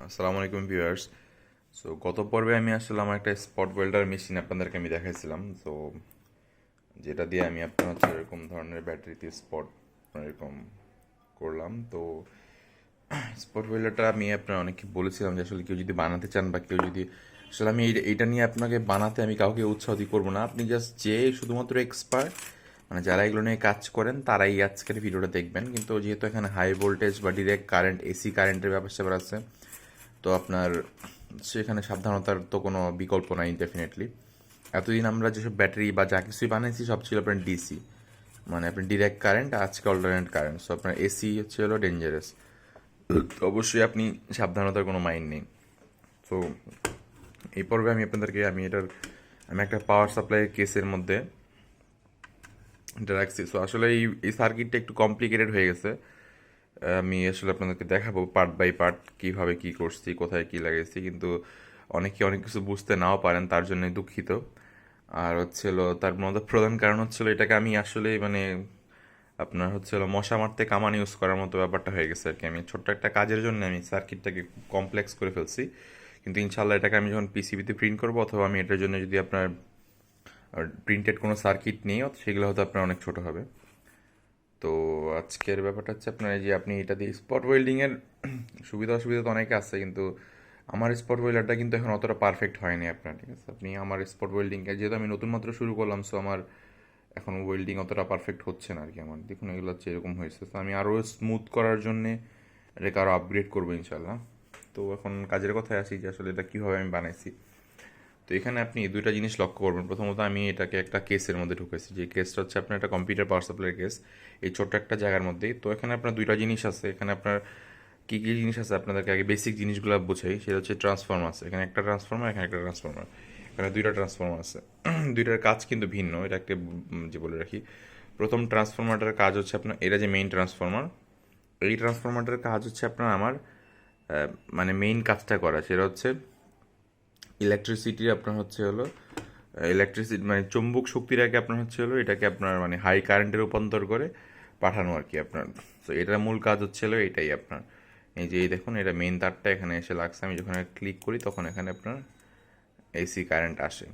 আসসালামু আলাইকুম viewers. So গত পর্বে আমি আসলে আমার একটা স্পট ওয়েল্ডার মেশিন আপনাদেরকে আমি দেখাইছিলাম। সো যেটা দিয়ে আমি আপনার হচ্ছে এরকম ধরনের ব্যাটারিতে স্পট এরকম করলাম। তো স্পট ওয়েল্ডারটা আমি আপনার অনেককে বলেছিলাম যে আসলে কেউ যদি বানাতে চান বা কেউ যদি আসলে আমি এইটা নিয়ে আপনাকে বানাতে আমি কাউকে উৎসাহ করবো না। আপনি জাস্ট যে শুধুমাত্র এক্সপার্ট, মানে যারা এগুলো নিয়ে কাজ করেন তারাই আজকের ভিডিওটা দেখবেন। কিন্তু যেহেতু এখানে হাই ভোল্টেজ বা ডিরেক্ট কারেন্ট, এসি কারেন্টের ব্যাপার স্যাপার আছে, তো আপনার সেখানে সাবধানতার তো কোনো বিকল্প নাই ডেফিনেটলি। এতদিন আমরা যেসব ব্যাটারি বা যা কিছুই বানাইছি সব ছিল আপনার ডিসি, মানে আপনি ডিরেক্ট কারেন্ট, আজকে অল্টারনেট কারেন্ট। সো আপনার এসি হচ্ছে হলো ডেঞ্জারাস। তো অবশ্যই আপনি সাবধানতার কোনো মাইন্ড নেই। তো এই পর্বে আমি আপনাদেরকে আমি একটা পাওয়ার সাপ্লাই কেসের মধ্যে এটা রাখছি। সো আসলে এই সার্কিটটা একটু কমপ্লিকেটেড হয়ে গেছে। আমি আসলে আপনাদেরকে দেখাবো পার্ট বাই পার্ট কীভাবে কী করছি, কোথায় কী লাগাইছি, কিন্তু অনেকে অনেক কিছু বুঝতে নাও পারেন, তার জন্য দুঃখিত। আর হচ্ছিল তার মধ্যে প্রধান কারণ হচ্ছিল এটাকে আমি আসলে মানে আপনার হচ্ছিল মশা মারতে কামান ইউজ করার মতো ব্যাপারটা হয়ে গেছে আর কি। আমি ছোট্ট একটা কাজের জন্য আমি সার্কিটটাকে কমপ্লেক্স করে ফেলছি, কিন্তু ইনশাল্লাহ এটাকে আমি যখন পিসিবিতে প্রিন্ট করবো, অথবা আমি এটার জন্য যদি আপনার প্রিন্টেড কোনো সার্কিট নিই, সেগুলো হয়তো আপনার অনেক ছোট হবে। তো আজকের ব্যাপারটা হচ্ছে আপনার এই যে আপনি এটা দিয়ে স্পট ওয়েল্ডিংয়ের সুবিধা অসুবিধা তো অনেক আছে, কিন্তু আমার স্পট ওয়েল্ডারটা কিন্তু এখন অতটা পারফেক্ট হয়নি আপনার। ঠিক আছে, আপনি আমার স্পট ওয়েল্ডিংকে যেহেতু আমি নতুন মাত্র শুরু করলাম, সো আমার এখন ওয়েল্ডিং অতটা পারফেক্ট হচ্ছে না আর কি। আমার দেখুন এগুলো হচ্ছে এরকম হয়েছে, তো আমি আরও স্মুথ করার জন্যে এটাকে আরও আপগ্রেড করবো ইনশাল্লাহ। তো এখন কাজের কথায় আসি যে আসলে এটা কীভাবে আমি বানাইছি। তো এখানে আপনি দুইটা জিনিস লক্ষ্য করবেন। প্রথমত আমি এটাকে একটা কেসের মধ্যে ঢুকেছি, যে কেসটা হচ্ছে আপনার একটা কম্পিউটার পাওয়ার সাপ্লাইয়ের কেস, এই ছোট্ট একটা জায়গার মধ্যেই। তো এখানে আপনার দুইটা জিনিস আছে। এখানে আপনার কী কী জিনিস আছে আপনাদেরকে আগে বেসিক জিনিসগুলো বোঝাই। সেটা হচ্ছে ট্রান্সফর্মার আছে, এখানে একটা ট্রান্সফর্মার, এখানে একটা ট্রান্সফর্মার, এখানে দুইটা ট্রান্সফর্মার আছে। দুইটার কাজ কিন্তু ভিন্ন, এটা একটা যে বলে রাখি। প্রথম ট্রান্সফর্মারটার কাজ হচ্ছে আপনার, এটা যে মেইন ট্রান্সফর্মার, এই ট্রান্সফর্মারটার কাজ হচ্ছে আপনার আমার মানে মেইন কাজটা করা, সেটা হচ্ছে ইলেকট্রিসিটি আপনার হচ্ছে হলো ইলেকট্রিসিটি মানে চুম্বক শক্তিটাকে আপনার হচ্ছে হলো এটাকে আপনার মানে হাই কারেন্টে রূপান্তর করে পাঠানো আর কি আপনার। তো এটার মূল কাজ হচ্ছে হলো এটাই আপনার। এই যে এই দেখুন, এটা মেইন তারটা এখানে এসে লাগছে, আমি যখন ক্লিক করি তখন এখানে আপনার এসি কারেন্ট আসে।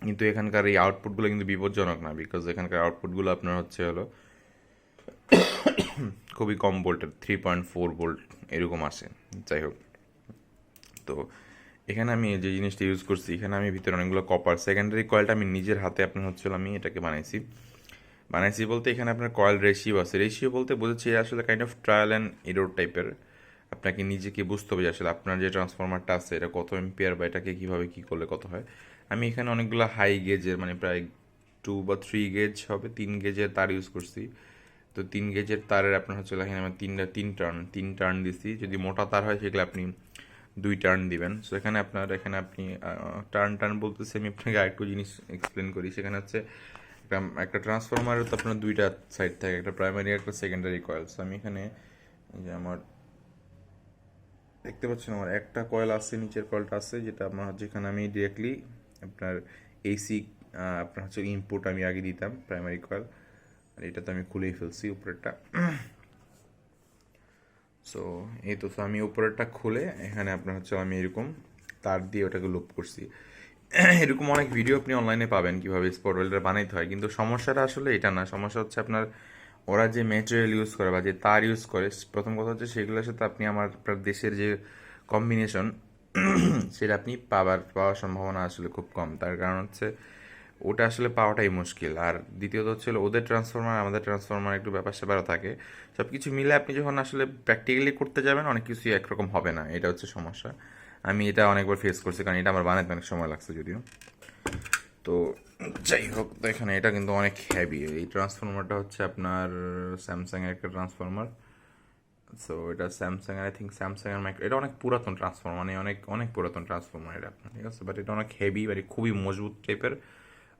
কিন্তু এখানকার এই আউটপুটগুলো কিন্তু বিপজ্জনক না, বিকজ এখানকার আউটপুটগুলো আপনার হচ্ছে হলো খুবই কম ভোল্টের, 3.4 ভোল্ট এরকম আসে। যাই হোক, তো এখানে আমি যে জিনিসটা ইউজ করছি, এখানে আমি ভিতরে অনেকগুলো কপার সেকেন্ডারি কয়েলটা আমি নিজের হাতে আপনার হচ্ছিল আমি এটাকে বানাইছি বলতে এখানে আপনার কয়েল রেশিও আছে। রেশিও বলতে বোঝাচ্ছি আসলে kind of trial and error টাইপের। আপনাকে নিজেকে বুঝতে হবে যে আসলে আপনার যে ট্রান্সফরমারটা আছে এটা কত এম্পিয়ার বা এটাকে কীভাবে কী করলে কত হয়। আমি এখানে অনেকগুলো হাই গেজের মানে প্রায় 2 বা 3 গেজ হবে, 3 গেজের তার ইউজ করছি। তো 3 গেজের তারের আপনার হচ্ছে এখানে আমি তিন টার্ন দিছি। যদি মোটা তার হয় সেগুলো আপনি 2 টার্ন দিবেন। সো এখানে আপনি টার্ন টার্ন বলতেছি, আমি আপনাকে আরেকটু জিনিস এক্সপ্লেন করি। সেখানে হচ্ছে একটা ট্রান্সফরমারের তো আপনার দুইটা সাইড থাকে, একটা প্রাইমারি একটা সেকেন্ডারি কয়েল। সো আমি এখানে যে আমার দেখতে পাচ্ছেন আমার একটা কয়েল আছে, নিচের কয়েলটা আছে, যেটা আমার যেখানে আমি ডিরেক্টলি আপনার এসি আপনার হচ্ছে ইনপুট আমি আগে দিতাম প্রাইমারি কয়েল, আর এটা তো আমি খুলেই ফেলছি উপরেরটা। সো এই তো, আমি উপরেরটা খুলে এখানে আপনার হচ্ছে আমি এরকম তার দিয়ে ওটাকে লুপ করছি। এরকম অনেক ভিডিও আপনি অনলাইনে পাবেন কীভাবে স্পট ওয়েল্ডার বানাইতে হয়, কিন্তু সমস্যাটা আসলে এটা না। সমস্যা হচ্ছে আপনার ওরা যে ম্যাটেরিয়াল ইউজ করে বা যে তার ইউজ করে, প্রথম কথা হচ্ছে সেগুলোর সাথে আপনি আপনার দেশের যে কম্বিনেশন সেটা আপনি পাওয়ার সম্ভাবনা আসলে খুব কম। তার কারণ হচ্ছে ওটা আসলে পাওয়াটাই মুশকিল। আর দ্বিতীয়ত হচ্ছে ওদের ট্রান্সফরমার আমাদের ট্রান্সফরমার একটু ব্যাপার স্যাপারও থাকে। সব কিছু মিলে আপনি যখন আসলে প্র্যাকটিক্যালি করতে যাবেন অনেক কিছুই একরকম হবে না, এটা হচ্ছে সমস্যা। আমি এটা অনেকবার ফেস করছি, কারণ এটা আমার বানাতে অনেক সময় লাগছে যদিও। তো যাই হোক, তো এখানে এটা কিন্তু অনেক হেভি। এই ট্রান্সফরমারটা হচ্ছে আপনার স্যামসাংয়ের একটা ট্রান্সফরমার। সো এটা স্যামসাংয়ের, আই থিঙ্ক স্যামসাংয়ের মাইক্রো, এটা অনেক পুরাতন ট্রান্সফরমার, মানে অনেক অনেক পুরাতন ট্রান্সফরমার এটা আপনার। ঠিক আছে, বাট এটা অনেক হেভি, মানে খুবই মজবুত টাইপের।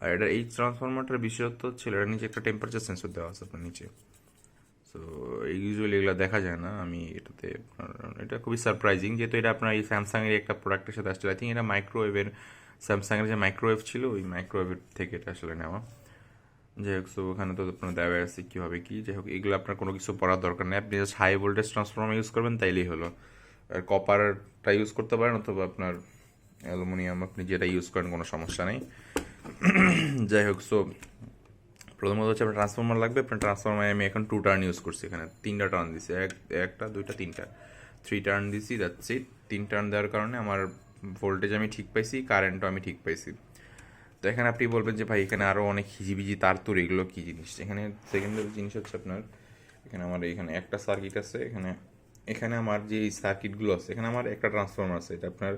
আর এটা এই ট্রান্সফরমারটার বিশেষত্ব ছিল এটার নিচে একটা টেম্পারেচার সেন্সর দেওয়া আছে আপনার নিচে। সো ইউজুয়ালি এগুলো দেখা যায় না। আমি এটাতে এটা খুবই সারপ্রাইজিং, যেহেতু এটা আপনার এই স্যামসাংয়ের একটা প্রোডাক্টের সাথে আসলে। আই থিঙ্ক এটা মাইক্রোওয়েভের, স্যামসাংয়ের যে মাইক্রোওয়েভ ছিল ওই মাইক্রোওয়েভের থেকে এটা আসলে নেওয়া। যাই হোক, সো ওখানে তো আপনার দেওয়া আছে কীভাবে কী, যাই হোক এগুলো আপনার কোনো কিছু পড়ার দরকার নেই, আপনি just high voltage transformer use করবেন তাইলেই হলো। আর কপারটা ইউজ করতে পারেন অথবা আপনার অ্যালুমিনিয়াম, আপনি যেটা ইউজ করেন কোনো সমস্যা নেই। যাই হোক, সো প্রথমত হচ্ছে আপনার ট্রান্সফর্মার লাগবে। আপনার ট্রান্সফর্মার আমি এখন 2 টার্ন ইউজ করছি, এখানে 3টা টার্ন দিছি, একটা 2টা 3টা 3 টার্ন দিছি, দ্যাটস ইট। 3 টার্ন দেওয়ার কারণে আমার ভোল্টেজ আমি ঠিক পাইছি, কারেন্টও আমি ঠিক পাইছি। তো এখানে আপনি বলবেন যে ভাই এখানে আরও অনেক হিজিবিজি তার তুর, এগুলো কী জিনিস? এখানে সেকেন্ডারি জিনিস হচ্ছে আপনার এখানে আমার এখানে একটা সার্কিট আছে, এখানে এখানে আমার যে সার্কিটগুলো আছে, এখানে আমার একটা ট্রান্সফর্মার আছে, এটা আপনার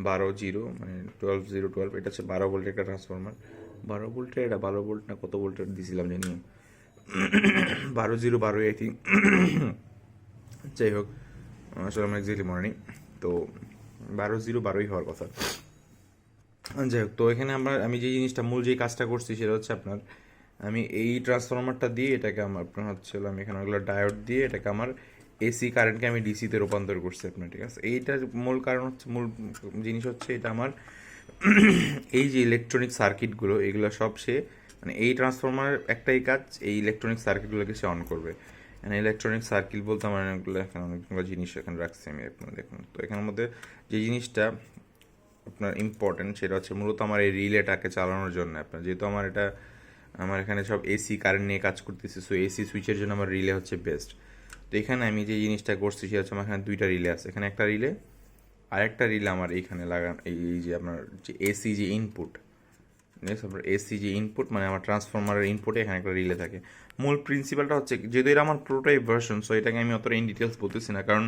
12 0 মানে 12 0 12, এটা হচ্ছে 12 ভোল্টের একটা ট্রান্সফর্মার। 12 ভোল্টের, এটা 12 ভোল্ট না কত ভোল্টের দিছিলাম জানি, 12 0 12 আই থিঙ্ক। যাই হোক, আসলে আমার এক্সাক্টলি মনে নেই। তো 12 0 12ই হওয়ার কথা। যাই হোক, তো এখানে আমি যে জিনিসটা মূল যে কাজটা করছি সেটা হচ্ছে আপনার আমি এই ট্রান্সফরমারটা দিয়ে এটাকে আমার আপনার হচ্ছিল আমি এখানে ওগুলো ডায়োড দিয়ে এটাকে আমার এসি কারেন্টকে আমি ডিসিতে রূপান্তর করছি আপনার, ঠিক আছে? এইটার মূল কারণ হচ্ছে, মূল জিনিস হচ্ছে এটা আমার এই যে ইলেকট্রনিক সার্কিটগুলো এগুলো সব সে মানে এই ট্রান্সফরমার একটাই কাজ, এই ইলেকট্রনিক সার্কিটগুলোকে সে অন করবে। মানে ইলেকট্রনিক সার্কিট বলতে আমার অনেকগুলো এখানে অনেকগুলো জিনিস এখানে রাখছি আমি, আপনার দেখুন। তো এখানের মধ্যে যে জিনিসটা আপনার ইম্পর্টেন্ট সেটা হচ্ছে মূলত আমার এই রিলেটাকে চালানোর জন্য আপনার, যেহেতু আমার এখানে সব এসি কারেন্ট নিয়ে কাজ করতেছি, সো এসি সুইচের জন্য আমার রিলে হচ্ছে বেস্ট। তো এখানে আমি যে জিনিসটা করছি সেটা হচ্ছে আমার এখানে 2টা রিলে আছে, এখানে একটা রিলে আর একটা রিলে আমার এইখানে লাগান, এই যে আপনার যে এসি যে ইনপুট, আপনার এসি যে ইনপুট মানে আমার ট্রান্সফরমারের ইনপুটে এখানে একটা রিলে থাকে। মূল প্রিন্সিপালটা হচ্ছে যেহেতু এটা আমার প্রোটোটাইপ ভার্সন, সো এটাকে আমি অতটা ইন ডিটেলস বলতেছি না, কারণ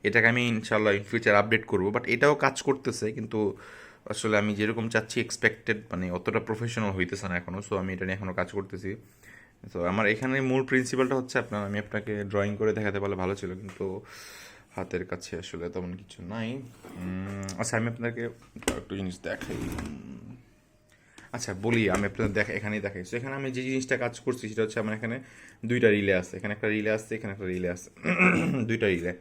এটাকে আমি ইনশাল্লাহ ইন ফিউচার আপডেট করবো, বাট এটাও কাজ করতেছে, কিন্তু আসলে আমি যেরকম চাচ্ছি এক্সপেক্টেড মানে অতটা প্রফেশনাল হইতেছে না এখনও, সো আমি এটা নিয়ে এখনও কাজ করতেছি। তো আমার এখানে মূল প্রিন্সিপালটা হচ্ছে আপনার, আমি আপনাকে ড্রয়িং করে দেখাতে পারলে ভালো ছিল, কিন্তু হাতের কাছে আসলে তেমন কিছু নাই। আচ্ছা, আমি আপনাকে একটু জিনিস দেখাই। আচ্ছা বলি, আমি আপনাদের এখানেই দেখাই। তো এখানে আমি যে জিনিসটা কাজ করছি সেটা হচ্ছে আমার এখানে 2টা রিলে আছে, এখানে একটা রিলে আছে, এখানে একটা রিলে আছে, 2টা রিলে।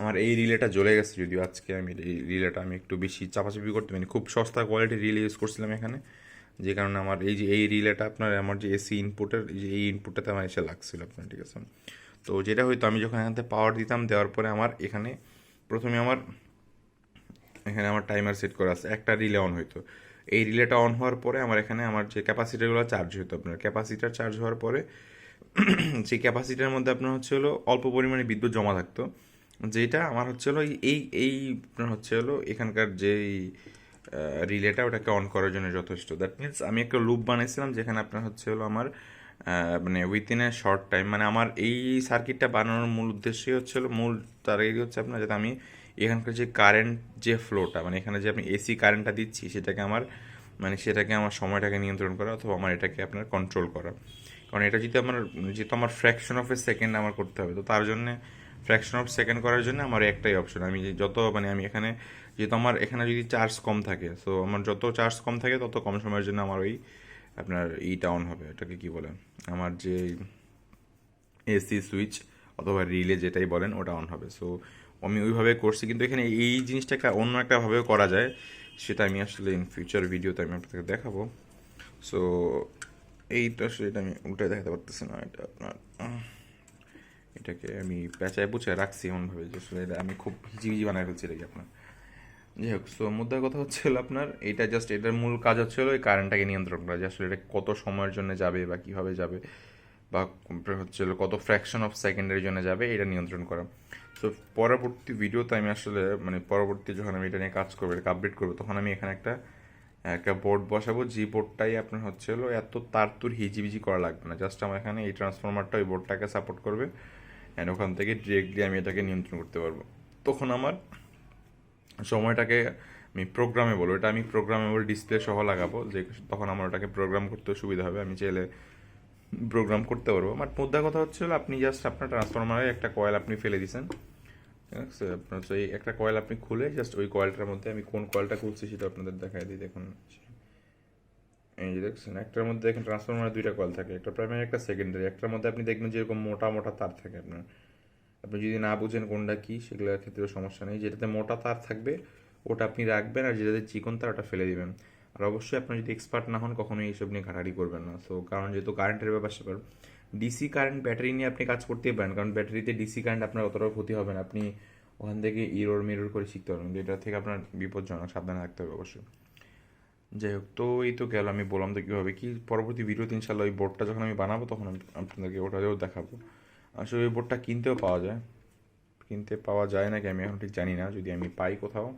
আমার এই রিলেটা জ্বলে গেছে, যদিও আজকে আমি এই রিলেটা আমি একটু বেশি চাপাচাপি করতে পারি, খুব সস্তা কোয়ালিটির রিলে ইউজ করছিলাম এখানে, যে কারণে আমার এই যে এই রিলেটা আপনার আমার যে এসি ইনপুটের যে এই ইনপুটটাতে আমার এসে লাগছিল আপনার, ঠিক আছে? তো যেটা হয়তো আমি যখন এখান থেকে পাওয়ার দিতাম, দেওয়ার পরে আমার এখানে প্রথমে এখানে আমার টাইমার সেট করা আছে, একটা রিলে অন হইতো। এই রিলেটা অন হওয়ার পরে আমার এখানে আমার যে ক্যাপাসিটারগুলো চার্জ হতো আপনার, ক্যাপাসিটার চার্জ হওয়ার পরে সেই ক্যাপাসিটার মধ্যে আপনার হচ্ছে হলো অল্প পরিমাণে বিদ্যুৎ জমা থাকতো, যেটা আমার হচ্ছে হলো এই এই আপনার হচ্ছে হলো এখানকার যেই রিলেটা ওটাকে অন করার জন্য যথেষ্ট। দ্যাট মিনস আমি একটা লুপ বানাইছিলাম যেখানে আপনার হচ্ছে হলো আমার মানে উইথিন এ শর্ট টাইম, মানে আমার এই সার্কিটটা বানানোর মূল উদ্দেশ্যই হচ্ছে হলো মূল টার্গেটই হচ্ছে আপনার, যাতে আমি এখানকার যে কারেন্ট যে ফ্লোটা মানে এখানে যে আপনি এসি কারেন্টটা দিচ্ছি সেটাকে আমার সময়টাকে নিয়ন্ত্রণ করা অথবা আমার এটাকে আপনার কন্ট্রোল করা। কারণ এটা যদি যেহেতু আমার ফ্র্যাকশন অফ এ সেকেন্ড আমার করতে হবে, তো তার জন্য ফ্র্যাকশন অফ সেকেন্ড করার জন্য আমার একটাই অপশন, আমি যত আমি এখানে যেহেতু আমার এখানে যদি চার্জ কম থাকে, সো আমার যত চার্জ কম থাকে তত কম সময়ের জন্য আমার ওই আপনার ইটা অন হবে, এটাকে কি বলে আমার যে এসি সুইচ অথবা রিলে যেটাই বলেন ওটা অন হবে। সো আমি ওইভাবে করছি, কিন্তু এখানে এই জিনিসটাকে অন্য একটাভাবেও করা যায়, সেটা আমি আসলে ইন ফিউচার ভিডিওতে আমি আপনাকে দেখাবো। সো এইটা সেটা আমি উল্টে দেখাতে পারতেছি না, এটা আপনার এটাকে আমি পেঁচায় পুচায় রাখছি এমনভাবে যে আসলে এটা আমি খুব হিজিবিজি বানায় ফেলছি এটাকে আপনার। যাই হোক, সো মুদ্রার কথা হচ্ছে হলো আপনার এটা জাস্ট এটার মূল কাজ হচ্ছে হলো ওই কারেন্টটাকে নিয়ন্ত্রণ করা, যে আসলে এটা কত সময়ের জন্য যাবে বা কীভাবে যাবে বা হচ্ছে হলো কত ফ্র্যাকশন অফ সেকেন্ডের জন্য যাবে এটা নিয়ন্ত্রণ করা। সো পরবর্তী ভিডিওতে আমি আসলে পরবর্তী যখন আমি এটা নিয়ে কাজ করবো, এটাকে আপডেট করবো, তখন আমি এখানে একটা বোর্ড বসাবো, যে বোর্ডটাই আপনার হচ্ছে হলো এত তার তুর হিজিবিজি করা লাগবে না, জাস্ট আমার এখানে এই ট্রান্সফরমারটা ওই বোর্ডটাকে সাপোর্ট করবে অ্যান্ড ওখান থেকে ডিরেক্টলি আমি এটাকে নিয়ন্ত্রণ করতে পারবো। তখন আমার সময়টাকে আমি প্রোগ্রামেবল, ওটা আমি প্রোগ্রামেবল ডিসপ্লে সহ লাগাবো, যে তখন আমার ওটাকে প্রোগ্রাম করতে সুবিধা হবে, আমি চাইলে প্রোগ্রাম করতে পারবো। বাট মুদ্রা কথা হচ্ছে হলো আপনি জাস্ট আপনার ট্রান্সফরমারে একটা কয়েল আপনি ফেলে দিয়েছেন, ঠিক আছে? আপনার সেই একটা কয়েল আপনি খুলে জাস্ট ওই কয়েলটার মধ্যে আমি কোন কয়েলটা খুলছি সেটা আপনাদের দেখাই দিই। দেখুন এই যে দেখছেন, একটার মধ্যে দেখেন ট্রান্সফরমারে 2টা কয়েল থাকে, একটা প্রাইমারি একটা সেকেন্ডারি। একটার মধ্যে আপনি দেখবেন যেরকম মোটা মোটা তার থাকে আপনার, আপনি যদি না বুঝেন কোনটা কী সেগুলোর ক্ষেত্রেও সমস্যা নেই, যেটাতে মোটা তার থাকবে ওটা আপনি রাখবেন, আর যেটাতে চিকন তার ওটা ফেলে দিবেন। আর অবশ্যই আপনার যদি এক্সপার্ট না হন কখনোই এইসব নিয়ে ঘাটাঘাটি করবেন না। সো কারণ যেহেতু কারেন্টের ব্যাপার স্যাপার, ডিসি কারেন্ট ব্যাটারি নিয়ে আপনি কাজ করতেই পারেন, কারণ ব্যাটারিতে ডিসি কারেন্ট আপনার অতটাও ক্ষতি হবে না, আপনি ওখান থেকে ইরোর মিরর করে শিখতে পারবেন, এটা থেকে আপনার বিপজ্জনক, সাবধানে থাকতে হবে অবশ্যই। যাই হোক, তো এই তো গেল, আমি বললাম তো কীভাবে কি, পরবর্তী ভিডিওতে ইনশাল্লাহ ওই বোর্ডটা যখন আমি বানাবো তখন আমি আপনাদেরকে ওটাও দেখাবো। আসলে ওই বোর্ডটা কিনতেও পাওয়া যায়, কিনতে পাওয়া যায় নাকি আমি এখন ঠিক জানি না, যদি আমি পাই কোথাও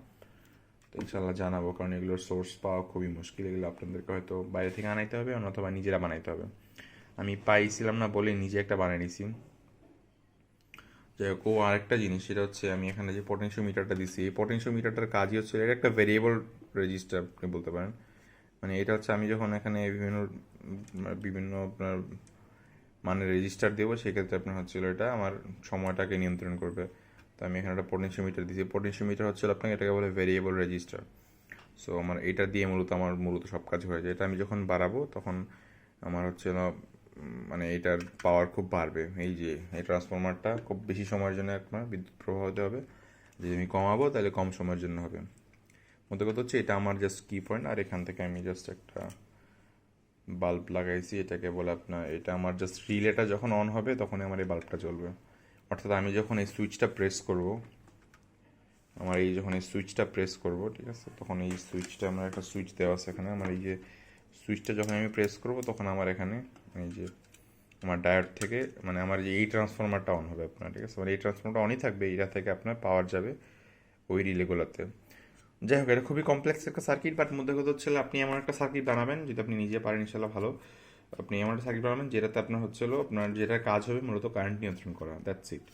তো ইনশাল্লাহ জানাবো, কারণ এগুলোর সোর্স পাওয়া খুবই মুশকিল, এগুলো আপনাদেরকে হয়তো বাইরে থেকে আনাইতে হবে অথবা নিজেরা বানাইতে হবে। আমি পাইছিলাম না বলে নিজে একটা বানিয়ে নিছি। যাই হোক, ও আরেকটা জিনিস, সেটা হচ্ছে আমি এখানে যে পটেনশিওমিটারটা দিছি, এই পটেনশিওমিটারটার কাজই হচ্ছে এটা একটা ভেরিয়েবল রেজিস্টার আপনি বলতে পারেন। মানে এটা হচ্ছে আমি যখন এখানে বিভিন্ন বিভিন্ন আপনার মানে রেজিস্টার দেবো, সেক্ষেত্রে আপনার হচ্ছিল এটা আমার সময়টাকে নিয়ন্ত্রণ করবে। তো আমি এখানে একটা পটেনশিওমিটার দিয়েছি, পটেনশিওমিটার হচ্ছে আপনাকে এটাকে বলে ভেরিয়েবল রেজিস্টার। সো আমার এটা দিয়ে মূলত সব কাজ হয়ে যায়। এটা আমি যখন বাড়াবো তখন আমার হচ্ছে না মানে এটার পাওয়ার খুব বাড়বে। এই যে এই ট্রান্সফরমারটা খুব বেশি সময়ের জন্য আপনার বিদ্যুৎ প্রবাহ হতে হবে, যদি আমি কমাবো তাহলে কম সময়ের জন্য হবে। মধ্যে কথা হচ্ছে এটা আমার জাস্ট কি পয়েন্ট, আর এখান থেকে আমি জাস্ট একটা বাল্ব লাগাইছি, এটাকে বলে আপনার, এটা আমার জাস্ট রিলেটা যখন অন হবে তখনই আমার এই বাল্বটা জ্বলবে। অর্থাৎ আমি যখন এই সুইচটা প্রেস করব, আমার এই যখন এই সুইচটা প্রেস করব, ঠিক আছে, তখন এই সুইচটা আমার একটা সুইচ দেওয়া আছে এখানে, আমার এই যে সুইচটা যখন আমি প্রেস করব তখন আমার এখানে এই যে আমার ডায়োড থেকে মানে আমার যে এই ট্রান্সফরমারটা অন হবে আপনার, ঠিক আছে, মানে এই ট্রান্সফরমারটা অনই থাকবে, এটা থেকে আপনার পাওয়ার যাবে ওই রিলেগুলোতে। যাই হোক, এটা খুবই কমপ্লেক্স একটা সার্কিট, বাট মধ্যে কথা হচ্ছে আপনি এমন একটা সার্কিট বানাবেন, যদি আপনি নিজে পারেন ইনশাল্লাহ ভালো, আপনি এমন একটা সার্কিট বানাবেন যেটাতে আপনার হচ্ছিল আপনার যেটার কাজ হবে মূলত কারেন্ট নিয়ন্ত্রণ করা, দ্যাটস ইট।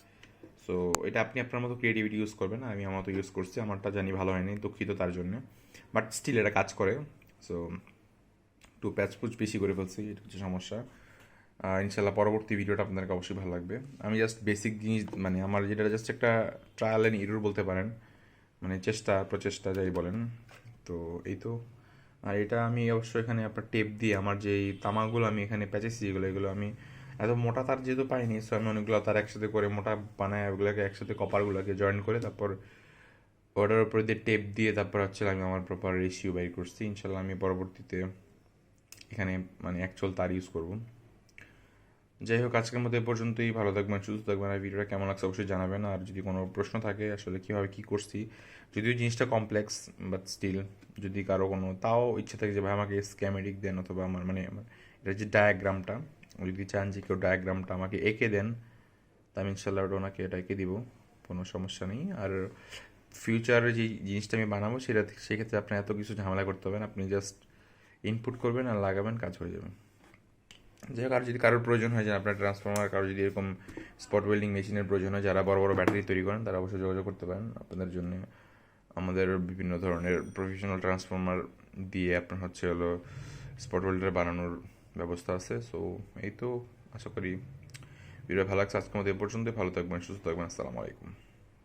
সো এটা আপনি আপনার মতো ক্রিয়েটিভিটি ইউজ করবেন, আমি আমার মতো ইউজ করছি, আমারটা জানি ভালো হয়নি, দুঃখিত তার জন্য, বাট স্টিল এটা কাজ করে। সো একটু প্যাচপুচ বেশি করে ফেলছি, এটা হচ্ছে সমস্যা। ইনশাল্লাহ পরবর্তী ভিডিওটা আপনাদেরকে অবশ্যই ভালো লাগবে। আমি জাস্ট বেসিক জিনিস মানে আমার যেটা জাস্ট একটা ট্রায়াল অ্যান্ড ইরর বলতে পারেন, মানে প্রচেষ্টা যাই বলেন। তো এই তো, আর এটা আমি অবশ্যই এখানে আপনার টেপ দিয়ে আমার যেই তামাগুলো আমি এখানে প্যাচেছি, এগুলো আমি এত মোটা তার যেহেতু পাইনি, সো আমি অনেকগুলো তার একসাথে করে মোটা বানায় ওগুলোকে একসাথে কপারগুলোকে জয়েন করে তারপর ওটার উপরে দিয়ে টেপ দিয়ে তারপর হচ্ছে আমি আমার প্রপার রেশিও বাইর করছি। ইনশাল্লাহ আমি পরবর্তীতে এখানে মানে অ্যাকচুয়াল তার ইউজ করব। যাই হোক, আজকের মতো এ পর্যন্তই। ভালো থাকবেন, সুস্থ থাকবেন, আর ভিডিওটা কেমন লাগছে অবশ্যই জানাবেন। আর যদি কোনো প্রশ্ন থাকে আসলে কীভাবে কী করছি, যদিও জিনিসটা কমপ্লেক্স, বাট স্টিল যদি কারো কোনো তাও ইচ্ছে থাকে যে ভাই আমাকে স্ক্যামেটিক দেন, অথবা আমার এটা যে ডায়াগ্রামটা যদি চান যে কেউ ডায়াগ্রামটা আমাকে এঁকে দেন, তা আমি ইনশাল্লাহ ওটা ওনাকে এটা এঁকে দিব, কোনো সমস্যা নেই। আর ফিউচারে যে জিনিসটা আমি বানাবো সেক্ষেত্রে আপনার এত কিছু ঝামেলা করতে হবে না, আপনি জাস্ট ইনপুট করবেন আর লাগাবেন, কাজ হয়ে যাবে। যাই হোক, আর যদি কারোর প্রয়োজন হয় যে আপনার ট্রান্সফর্মার, কারো যদি এরকম স্পট ওয়েল্ডিং মেশিনের প্রয়োজন হয়, যারা বড় বড় ব্যাটারি তৈরি করেন তারা অবশ্যই যোগাযোগ করতে পারেন। আপনাদের জন্য আমাদের বিভিন্ন ধরনের প্রফেশনাল ট্রান্সফর্মার দিয়ে আপনার হচ্ছে হলো স্পট ওয়েল্ডার বানানোর ব্যবস্থা আছে। সো এই তো, আশা করি ভিডিও ভালো লাগছে। আজকের মধ্যে এ পর্যন্ত। ভালো থাকবেন, সুস্থ থাকবেন, আসসালামু আলাইকুম।